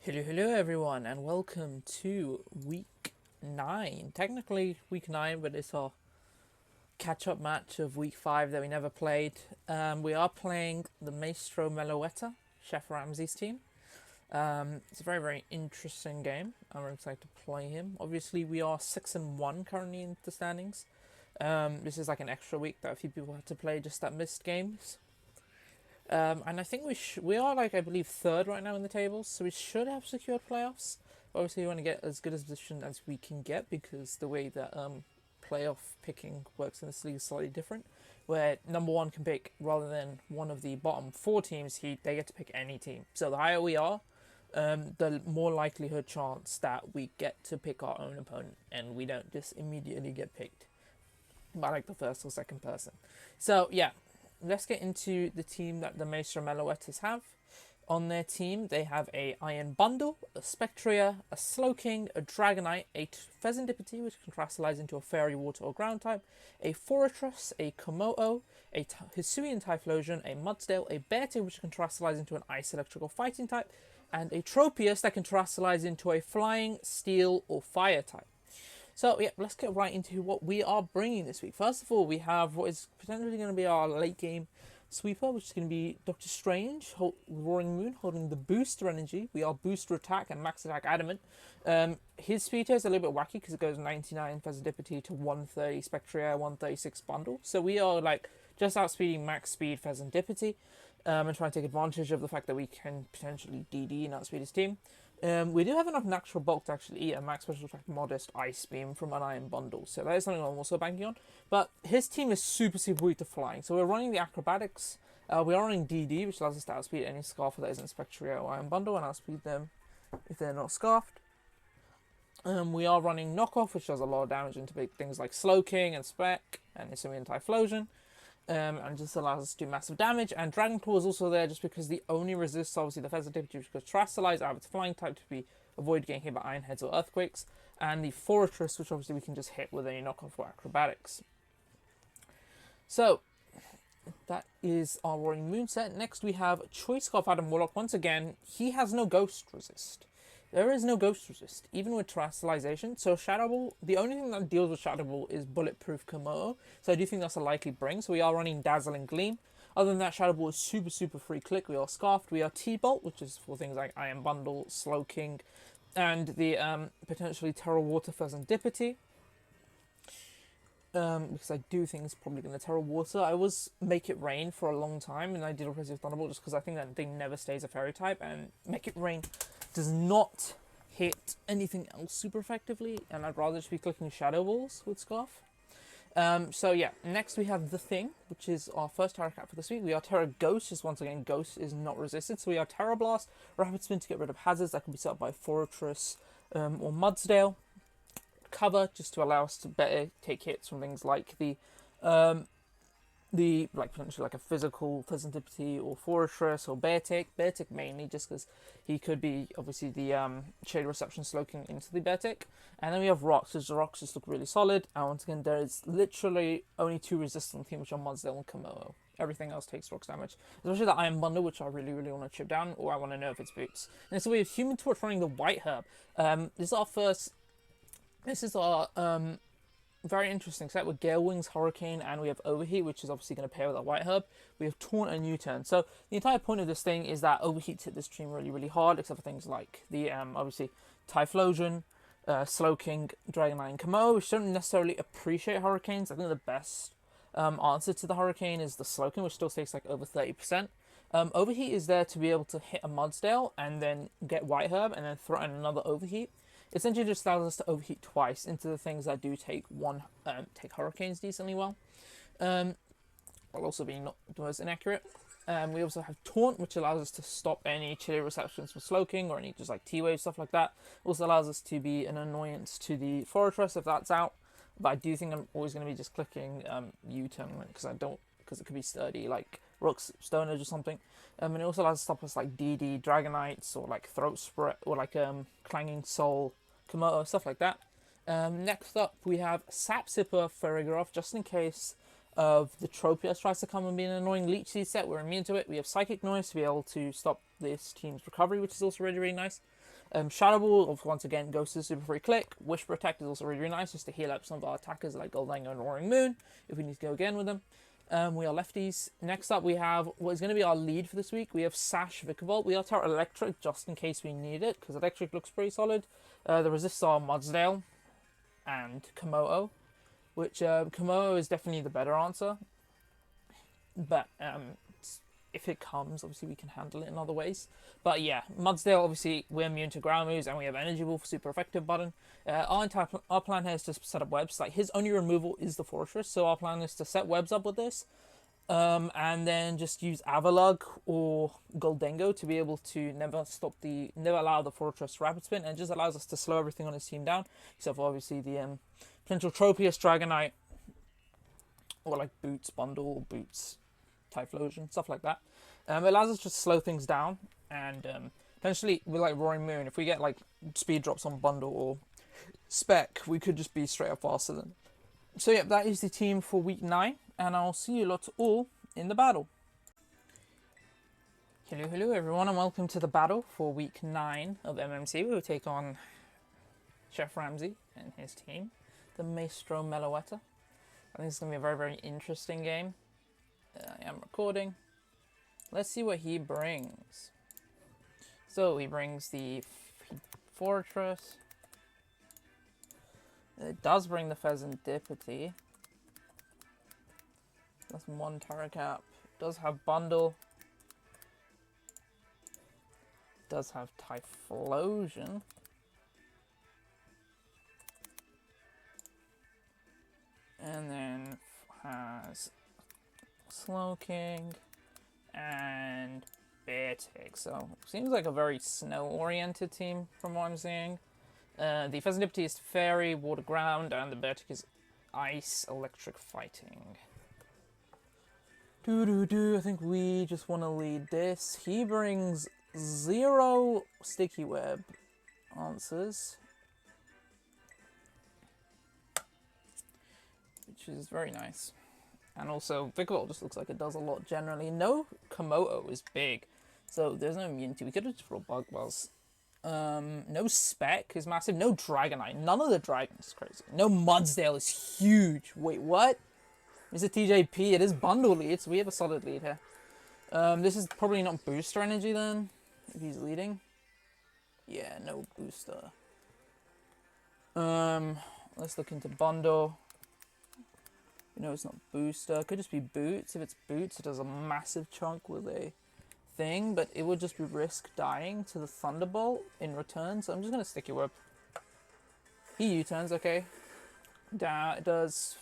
Hello everyone, and welcome to week 9. Technically week 9, but it's our catch-up match of week 5 that we never played. We are playing the Maestro Meloetta, Chef Ramsay's team. It's a very, very interesting game. I'm very excited to play him. Obviously, we are 6-1 currently in the standings. This is like an extra week that a few people had to play just that missed games. And I think we are like, I believe, third right now in the tables, so we should have secured playoffs. Obviously, we want to get as good a position as we can get because the way that playoff picking works in this league is slightly different, where number one can pick rather than one of the bottom 4 teams. They get to pick any team. So the higher we are, the more likelihood chance that we get to pick our own opponent, and we don't just immediately get picked by like the first or second person. So yeah. Let's get into the team that the Maestro Meloettas have. On their team, they have a Iron Bundle, a Spectria, a Slowking, a Dragonite, a Pheasantipity, which can crystallize into a Fairy, Water, or Ground type, a Fortress, a Komodo, a Hisuian Typhlosion, a Mudsdale, a Beartic, which can crystallize into an Ice, Electrical, Fighting type, and a Tropius that can crystallize into a Flying, Steel, or Fire type. So, yeah, let's get right into what we are bringing this week. First of all, we have what is potentially going to be our late game sweeper, which is going to be Doctor Strange, Roaring Moon, holding the Booster Energy. We are Booster Attack and Max Attack Adamant. His speed is a little bit wacky because it goes 99 Pheasantipity to 130 Spectria, 136 Bundle. So we are like just outspeeding max speed Pheasantipity and trying to take advantage of the fact that we can potentially DD and outspeed his team. We do have enough natural bulk to actually eat a max special attack modest ice beam from an iron bundle, so that is something I'm also banking on. But his team is super weak to flying, so we're running the acrobatics. We are running DD, which allows us to outspeed any Scarfer that isn't Spectria or iron bundle, and outspeed them if they're not scarfed. We are running knockoff, which does a lot of damage into big things like Slowking and Spec and Hisuian Typhlosion. And just allows us to do massive damage. And Dragon Claw is also there just because the only resists obviously the Pheasantipity, which goes Terastallize out of its flying type to avoid getting hit by Iron Heads or Earthquakes, and the Fortress, which obviously we can just hit with any knockoff or acrobatics. So that is our Roaring Moon set. Next we have Choice Scarf Adam Warlock. Once again, he has no Ghost Resist. There is no Ghost Resist, even with Terastallization. So Shadow Ball, the only thing that deals with Shadow Ball is Bulletproof Komodo. So I do think that's a likely bring. So we are running Dazzling Gleam. Other than that, Shadow Ball is super free click. We are Scarfed. We are T-Bolt, which is for things like Iron Bundle, Slowking, and the potentially Terra Water Pheasantipity. Because I do think it's probably going to Terra Water. I was Make It Rain for a long time, and I did replace it with Thunderbolt just because I think that thing never stays a fairy type, and Make It Rain does not hit anything else super effectively, and I'd rather just be clicking Shadow Balls with Scarf. So yeah, next we have The Thing, which is our first Terra Cat for this week. We are Terra Ghost, just once again, Ghost is not resisted. So we are Terra Blast, Rapid Spin to get rid of hazards that can be set up by Fortress or Mudsdale. Cover, just to allow us to better take hits from things like the potentially like a physical Pheasantipity or Fortress or Beartic. Beartic mainly just because he could be obviously the Shade Reception Slowking into the Beartic. And then we have Rocks, because the Rocks just look really solid. And once again, there is literally only 2 resistant teams, which are Mudsdale and Komodo. Everything else takes Rocks damage. Especially the Iron Bundle, which I really want to chip down, or I want to know if it's boots. And so we have Human Torch running the White Herb. This is our very interesting set with Gale Wings, Hurricane, and we have Overheat, which is obviously going to pair with our White Herb. We have Taunt and U-Turn. So the entire point of this thing is that Overheats hit this team really hard, except for things like the obviously Typhlosion, Slowking, Dragonite, and Komodo, which don't necessarily appreciate Hurricanes. I think the best answer to the Hurricane is the Slowking, which still takes like over 30%. Overheat is there to be able to hit a Mudsdale and then get White Herb and then throw in another Overheat. Essentially just allows us to overheat twice into the things that do take Hurricanes decently well, while also being not the most inaccurate. We also have Taunt, which allows us to stop any chilly receptions from Slowking or any just like T-Wave, stuff like that. Also allows us to be an annoyance to the Fortress if that's out. But I do think I'm always going to be just clicking U-Turn because it could be sturdy like Rooks, Stoners or something. And it also allows us to stop us like DD, Dragonites, or like Throat Spread, or like Clanging Soul, Komodo, stuff like that. Next up, we have Sap Sipper Ferrigaroth, just in case of the Tropius tries to come and be an annoying Leech Seed set. We're immune to it. We have Psychic Noise to be able to stop this team's recovery, which is also really, really nice. Shadow Ball, once again, goes to super free click. Wish Protect is also really, really nice, just to heal up some of our attackers like Goldango and Roaring Moon, if we need to go again with them. We are lefties. Next up, we have what is going to be our lead for this week. We have Sash Vikavolt. We are Terra Electric, just in case we need it, because Electric looks pretty solid. The resists are Mudsdale and Komodo, which Komodo is definitely the better answer. But if it comes, obviously we can handle it in other ways. But yeah, Mudsdale, obviously we're immune to ground moves, and we have Energy Ball for super effective button. Our plan here is to set up webs. Like, his only removal is the Fortress, so our plan is to set webs up with this, and then just use Avalug or Goldango to be able to never allow the Fortress rapid spin, and it just allows us to slow everything on his team down, except for obviously the potential Tropius, Dragonite, or like Boots Bundle, Boots Typhlosion, stuff like that. It allows us to slow things down, and potentially with like Roaring Moon, if we get like speed drops on Bundle or Spec, we could just be straight up faster than. So yeah, that is the team for week 9, and I'll see you lots all in the battle. Hello everyone, and welcome to the battle for week 9 of MMC. We will take on ChefRamsay and his team, the Maestro Meloetta. I think it's going to be a very, very interesting game. I am recording. Let's see what he brings. So he brings the Fortress. It does bring the Pheasantipity. That's one Terra Cap. Does have Bundle. Does have Typhlosion. And then has Slowking and Beartick. So seems like a very snow-oriented team from what I'm seeing. The Pheasantipity is Fairy, Water Ground, and the Beartick is Ice, Electric Fighting. I think we just want to lead this. He brings 0 Sticky Web answers, which is very nice. And also, Vikavolt just looks like it does a lot generally. No Komodo is big, so there's no immunity. We could have just brought Bug Buzz. No Spec is massive. No Dragonite. None of the Dragons is crazy. No Mudsdale is huge. Wait, what? It's a TJP. It is bundle lead, so we have a solid lead here. This is probably not booster energy then, if he's leading. Yeah, no booster. Let's look into bundle. You know, it's not booster. It could just be boots. If it's boots, it does a massive chunk with a thing, but it would just be risk dying to the Thunderbolt in return. So I'm just gonna Sticky Web. He U-turns, okay. It does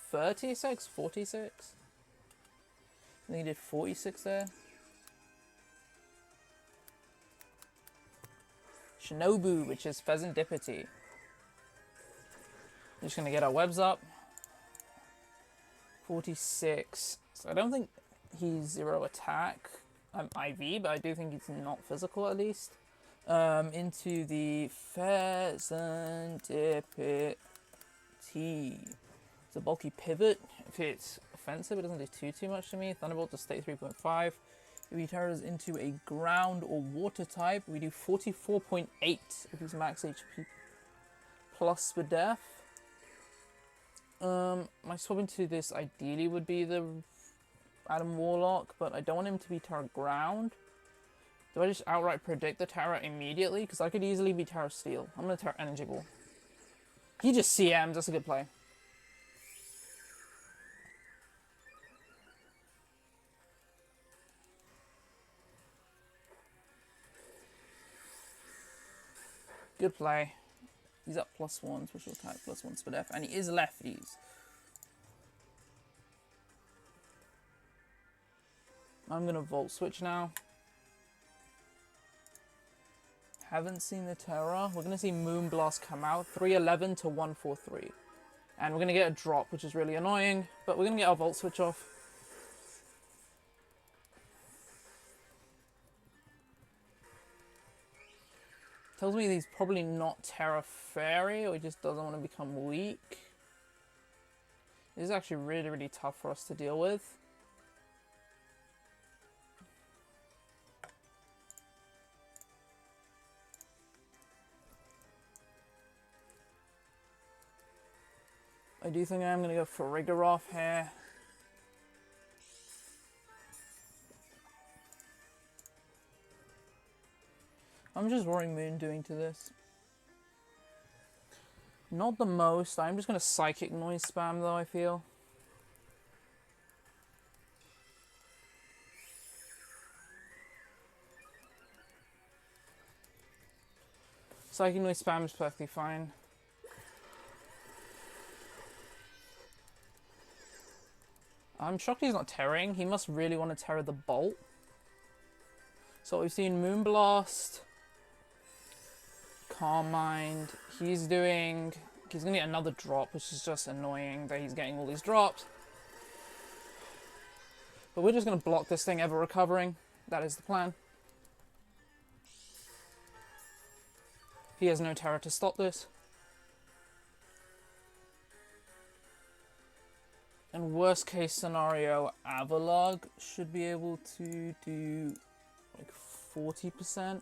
36, 46. I think he did 46 there. Shinobu, which is Pheasantipity. Just gonna get our webs up. 46. So I don't think he's 0 attack. I'm IV, but I do think he's not physical at least. Into the Pheasantipity. It's a bulky pivot. If it's offensive, it doesn't do too much to me. Thunderbolt does 33.5. If he turns into a ground or water type, we do 44.8 if he's max HP plus the death. My swap into this ideally would be the Adam Warlock, but I don't want him to be Terra Ground. Do I just outright predict the Terra immediately? Because I could easily be Terra Steel. I'm going to Terra Energy Ball. He just CMs, that's a good play. Good play. He's up +1, special attack, +1 speed F, and he is lefties. I'm gonna Volt Switch now. Haven't seen the Terra. We're gonna see Moonblast come out, 311 to 143. And we're gonna get a drop, which is really annoying, but we're gonna get our Volt Switch off. Tells me he's probably not Terra Fairy, or he just doesn't want to become weak. This is actually really, really tough for us to deal with. I do think I'm going to go for Rigoroth here. I'm just Roaring Moon doing to this. Not the most. I'm just going to Psychic Noise spam though, I feel. Psychic Noise spam is perfectly fine. I'm shocked he's not terroring. He must really want to terror the Bolt. So we've seen Moonblast, Calm Mind. He's going to get another drop, which is just annoying that he's getting all these drops. But we're just going to block this thing ever recovering. That is the plan. He has no terror to stop this. And worst case scenario, Avalog should be able to do like 40%.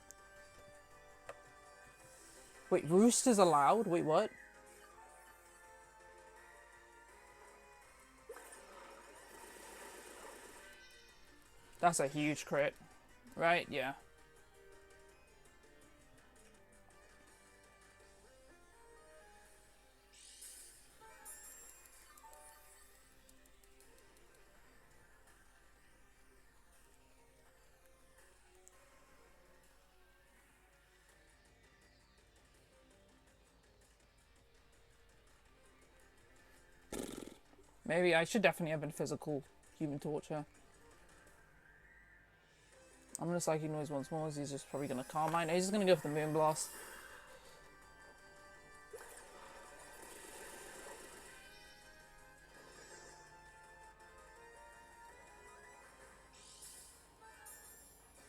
Wait, Roost is allowed? Wait, what? That's a huge crit, right? Yeah. Maybe I should definitely have been physical Human Torture. I'm going to Psychic Noise once more, as he's just probably going to Calm Mind. He's just going to go for the Moonblast.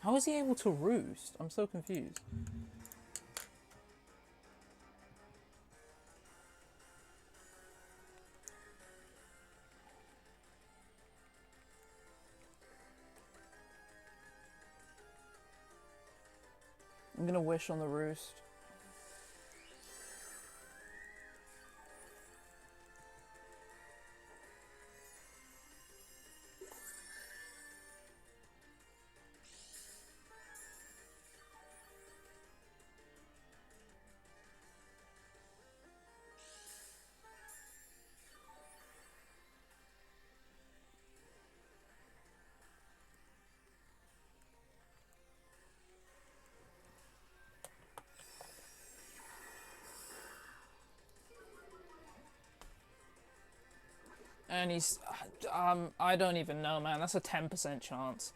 How is he able to Roost? I'm so confused. I'm gonna Wish on the Roost. And he's, I don't even know, man. That's a 10% chance.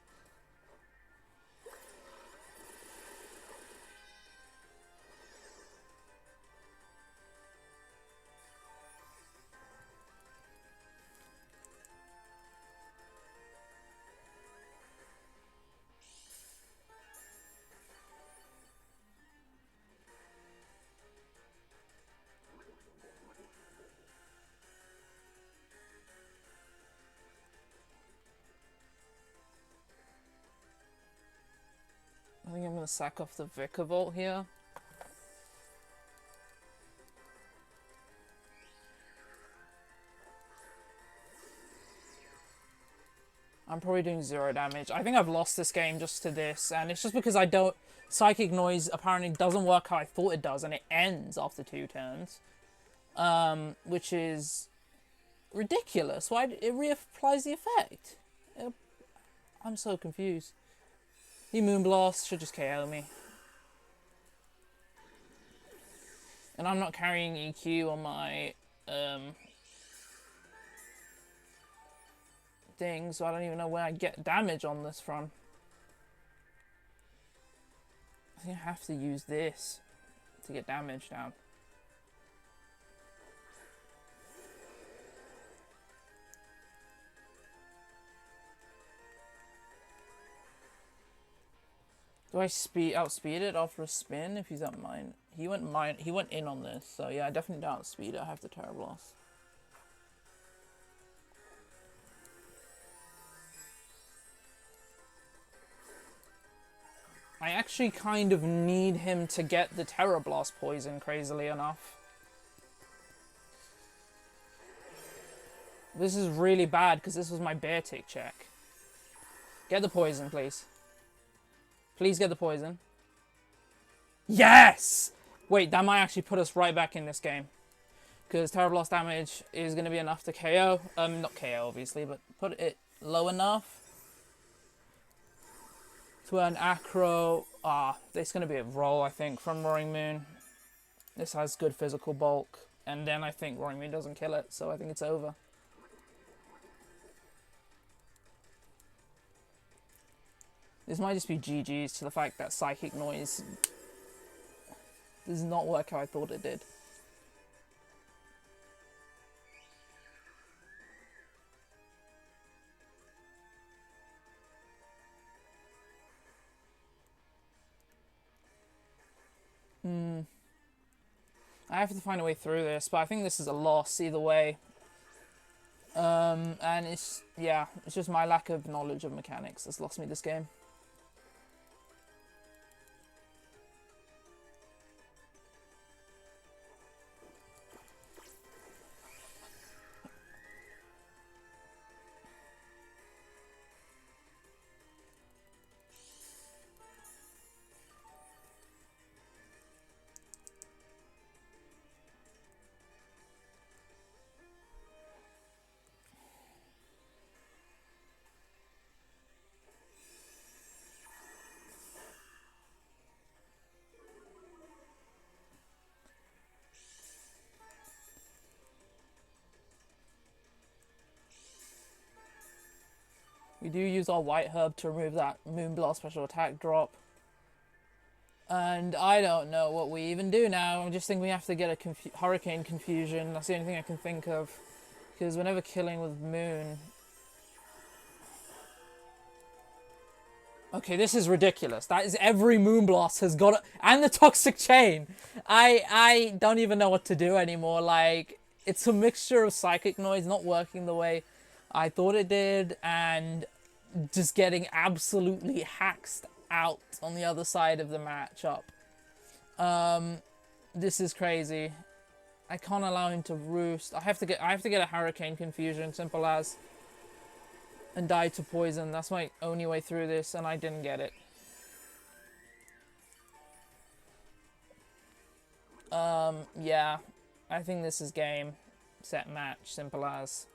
I think I'm going to sack off the Vicavolt here. I'm probably doing 0 damage. I think I've lost this game just to this, and it's just because I don't... Psychic Noise apparently doesn't work how I thought it does, and it ends after 2 turns. Which is ridiculous. Why it reapplies the effect? I'm so confused. The Moonblast should just KO me. And I'm not carrying EQ on my thing, so I don't even know where I get damage on this from. I think I have to use this to get damage down. Do I outspeed it after a spin if he's at mine? He went in on this, so yeah, I definitely don't outspeed it. I have the Terror Blast. I actually kind of need him to get the Terror Blast poison, crazily enough. This is really bad because this was my bear tick check. Get the poison, please. Please get the poison. Yes! Wait, that might actually put us right back in this game. Because terrible loss damage is going to be enough to KO. Not KO, obviously, but put it low enough to earn acro. It's going to be a roll, I think, from Roaring Moon. This has good physical bulk. And then I think Roaring Moon doesn't kill it, so I think it's over. This might just be GG's to the fact that Psychic Noise does not work how I thought it did. I have to find a way through this, but I think this is a loss either way. And it's just my lack of knowledge of mechanics that's lost me this game. We do use our white herb to remove that Moonblast special attack drop. And I don't know what we even do now. I just think we have to get a Hurricane Confusion. That's the only thing I can think of. Because whenever killing with Moon... Okay, this is ridiculous. That is every Moonblast has got... And the Toxic Chain! I don't even know what to do anymore. Like, it's a mixture of Psychic Noise not working the way I thought it did, and just getting absolutely hacked out on the other side of the matchup. This is crazy. I can't allow him to roost. I have to get a Hurricane Confusion, simple as, and die to poison. That's my only way through this, and I didn't get it. Yeah, I think this is game, set, match, simple as.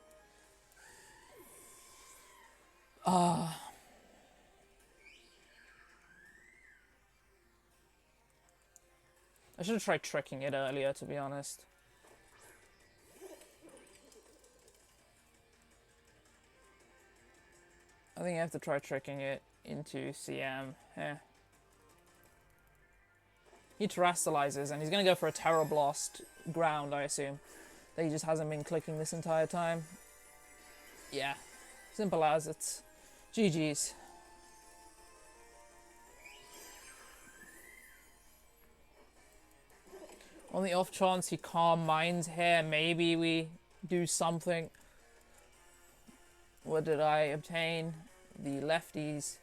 I should have tried tricking it earlier, to be honest. I think I have to try tricking it into CM. He terrestrializes, and he's going to go for a Terror Blast ground, I assume. That he just hasn't been clicking this entire time. Yeah. Simple as, it's GG's. On the off chance he Calm Minds here, maybe we do something. What did I obtain? The lefties.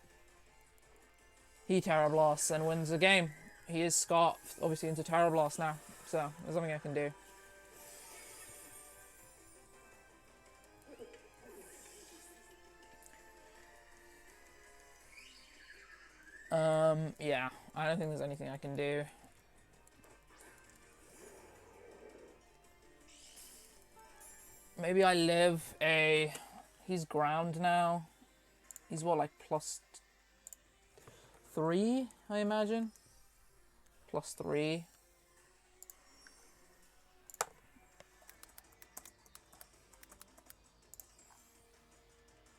He Terror Blasts and wins the game. He is scarfed, obviously, into Terror Blast now. So, there's nothing I can do. Yeah, I don't think there's anything I can do. Maybe I live a... He's ground now. He's what, like +3, I imagine? +3.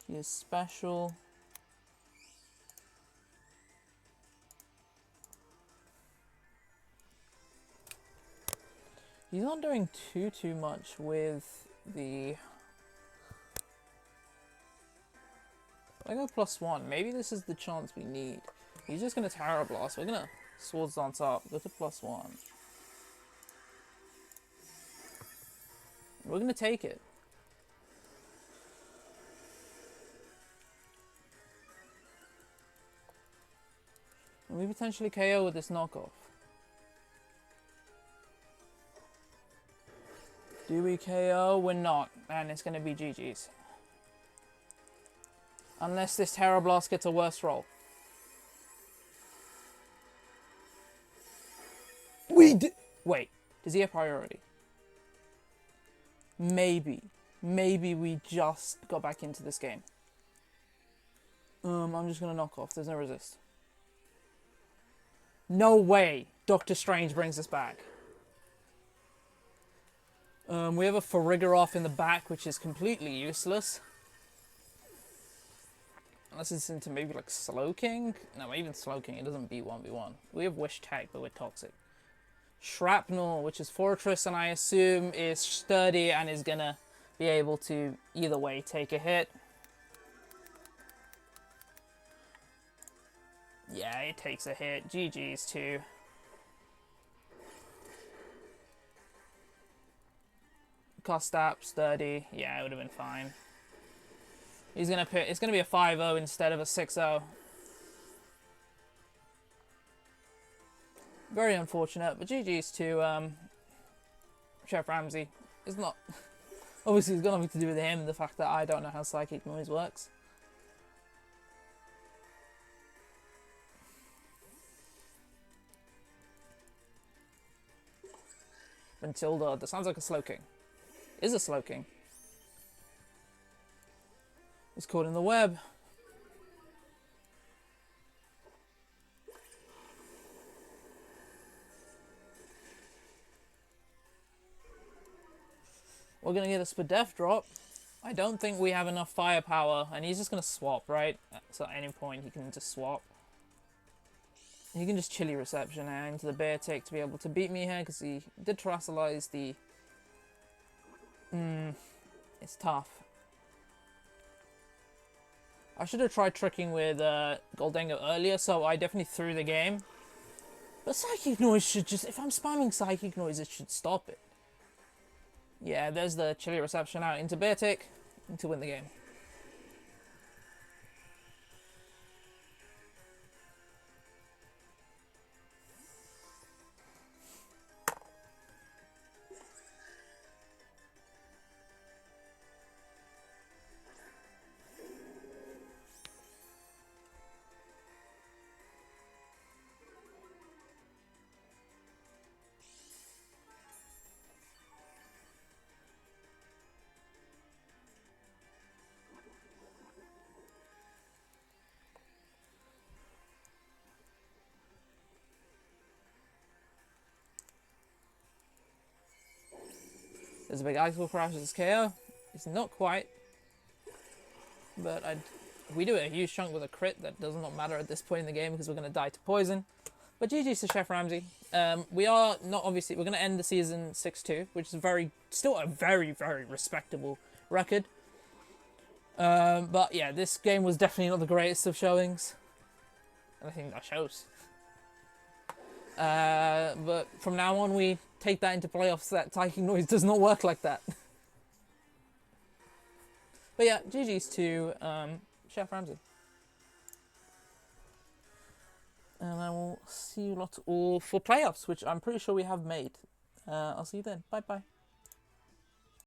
He is special. He's not doing too much with the... I go +1. Maybe this is the chance we need. He's just going to Terror Blast. We're going to Swords Dance up. Go to +1. We're going to take it. And we potentially KO with this knockoff. Do we KO? We're not, and it's going to be GG's. Unless this Terror Blast gets a worse roll. Wait, does he have priority? Maybe. Maybe we just got back into this game. I'm just going to knock off. There's no resist. No way Doctor Strange brings us back. We have a Farigiraf in the back, which is completely useless. Unless it's into maybe like Slowking. No, even Slowking, it doesn't beat 1v1. We have Wish Tech, but we're toxic. Shrapnel, which is Fortress, and I assume is sturdy and is gonna be able to either way take a hit. Yeah, it takes a hit. GG's too. Cost up, sturdy. Yeah, it would have been fine. He's gonna pick. It's gonna be a 5-0 instead of a 6-0. Very unfortunate, but GG's to ChefRamsay. It's not. Obviously, it's got nothing to do with him. The fact that I don't know how psychic noise works. Matilda. That sounds like a Slowking. Is a Slowking. It's caught in the web. We're going to get a Spadef drop. I don't think we have enough firepower, and he's just going to swap, right? So at any point he can just swap. He can just Chilly Reception into the Bear Tick to be able to beat me here, because he did Terrasilize the... it's tough. I should have tried tricking with Goldengo earlier, so I definitely threw the game. But Psychic Noise should just... If I'm spamming Psychic Noise, it should stop it. Yeah, there's the Chilly Reception out into Bear Tick to win the game. There's a big Icicle Crash as KO. It's not quite. But if we do a huge chunk with a crit, that does not matter at this point in the game because we're going to die to poison. But GG's to ChefRamsay. We are not obviously... We're going to end the season 6-2, which is still a very, very respectable record. But yeah, this game was definitely not the greatest of showings. I think that shows. But from now on, we take that into playoffs, that Psychic Noise does not work like that. But yeah, GG's to ChefRamsay. And I will see you lot all for playoffs, which I'm pretty sure we have made. I'll see you then. Bye-bye.